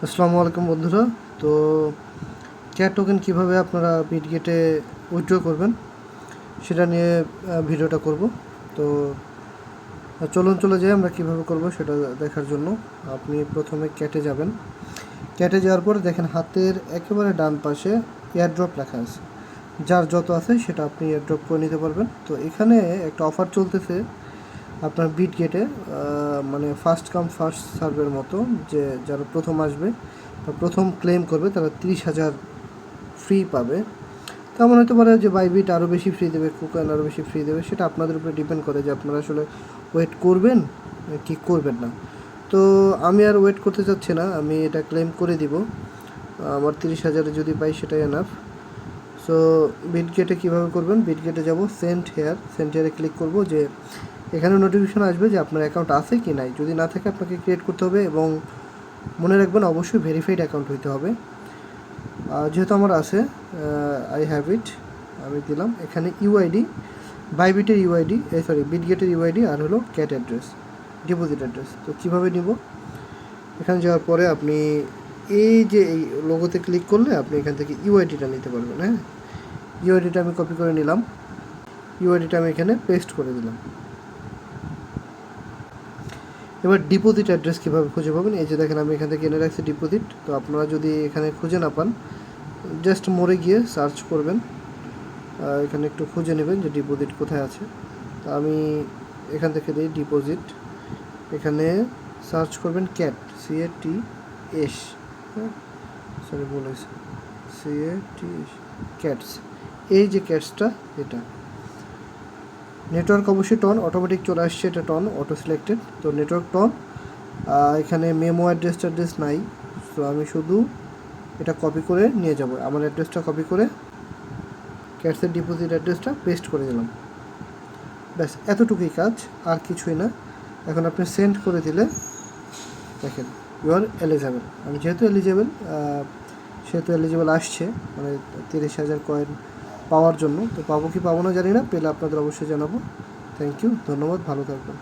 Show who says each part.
Speaker 1: আসসালামু আলাইকুম বন্ধুরা। তো ক্যাট টোকেন কীভাবে আপনারা বিটগেটে উইথড্র করবেন সেটা নিয়ে ভিডিওটা করব। তো চলে যাই আমরা কীভাবে করব সেটা দেখার জন্য। আপনি প্রথমে ক্যাটে যাবেন। ক্যাটে যাওয়ার পর দেখেন হাতের একেবারে ডান পাশে এয়ারড্রপ লেখা আছে। যার যত আছে সেটা আপনি এয়ারড্রপ করে নিতে পারবেন। তো এখানে একটা অফার চলতেছে আপনার বিটগেটে, মানে ফার্স্ট কাম ফার্স্ট সার্ভের মতো, যে যারা প্রথম আসবে বা প্রথম ক্লেম করবে তারা 30,000 ফ্রি পাবে। তেমন হতে পারে যে বাইবিট আরও বেশি ফ্রি দেবে, কুকয়েন আরও বেশি ফ্রি দেবে, সেটা আপনাদের উপরে ডিপেন্ড করে যে আপনারা আসলে ওয়েট করবেন কি করবেন না। তো আমি আর ওয়েট করতে চাচ্ছি না, আমি এটা ক্লেম করে দিব। আমার 30,000 যদি পাই সেটাই এনাফ। সো বিটগেটে কীভাবে করবেন, বিটগেটে যাব, সেন্ড হেয়ারে ক্লিক করব। যে এখানে নোটিফিকেশন আসবে যে আপনার অ্যাকাউন্ট আছে কি নাই। যদি না থাকে আপনাকে ক্রিয়েট করতে হবে এবং মনে রাখবেন অবশ্যই ভেরিফাইড অ্যাকাউন্ট হইতে হবে। যেহেতু আমার আছে, আই হ্যাভ ইট, আমি দিলাম। এখানে ইউআইডি, বাইবিটের ইউআইডি, বিটগেটের ইউআইডি আর হলো ক্যাট অ্যাড্রেস, ডিপোজিট অ্যাড্রেস। তো কীভাবে নিব, এখানে যাওয়ার পরে আপনি এই যে এই লোগোতে ক্লিক করলে আপনি এখান থেকে ইউআইডিটা নিতে পারবেন। হ্যাঁ, ইউআইডিটা আমি কপি করে নিলাম, ইউআইডিটা আমি এখানে পেস্ট করে দিলাম। এবার ডিপোজিট অ্যাড্রেস কীভাবে খুঁজে পাবেন, এই যে দেখেন আমি এখান থেকে এনে রাখছি ডিপোজিট। তো আপনারা যদি এখানে খুঁজে না পান, জাস্ট মোড়ে গিয়ে সার্চ করবেন, এখানে একটু খুঁজে নেবেন যে ডিপোজিট কোথায় আছে। তো আমি এখান থেকে দিই ডিপোজিট, এখানে সার্চ করবেন ক্যাট, CATS, হ্যাঁ সরি বলেছি, CATS, ক্যাটস। এই যে ক্যাটসটা, এটা নেটওয়ার্ক অবশ্যই টন, অটোমেটিক চলে আসছে, এটা টন অটো সিলেক্টেড। তো নেটওয়ার্ক টন, এখানে মেমো অ্যাড্রেস নাই। তো আমি শুধু এটা কপি করে নিয়ে যাব, আমার অ্যাড্রেসটা কপি করে ক্যাটসের ডিপোজিট অ্যাড্রেসটা পেস্ট করে দিলাম। ব্যাস এতটুকুই কাজ, আর কিছুই না। এখন আপনি সেন্ড করে দিলে দেখেন ইউ আর এলিজেবল। আমি যেহেতু এলিজেবল আসছে, মানে 30,000 কয়েন পাওয়ার জন্য। তো পাবো কি পাবো না জানি না, পেলে আপনাদের অবশ্যই জানাবো। থ্যাংক ইউ, ধন্যবাদ, ভালো থাকবেন।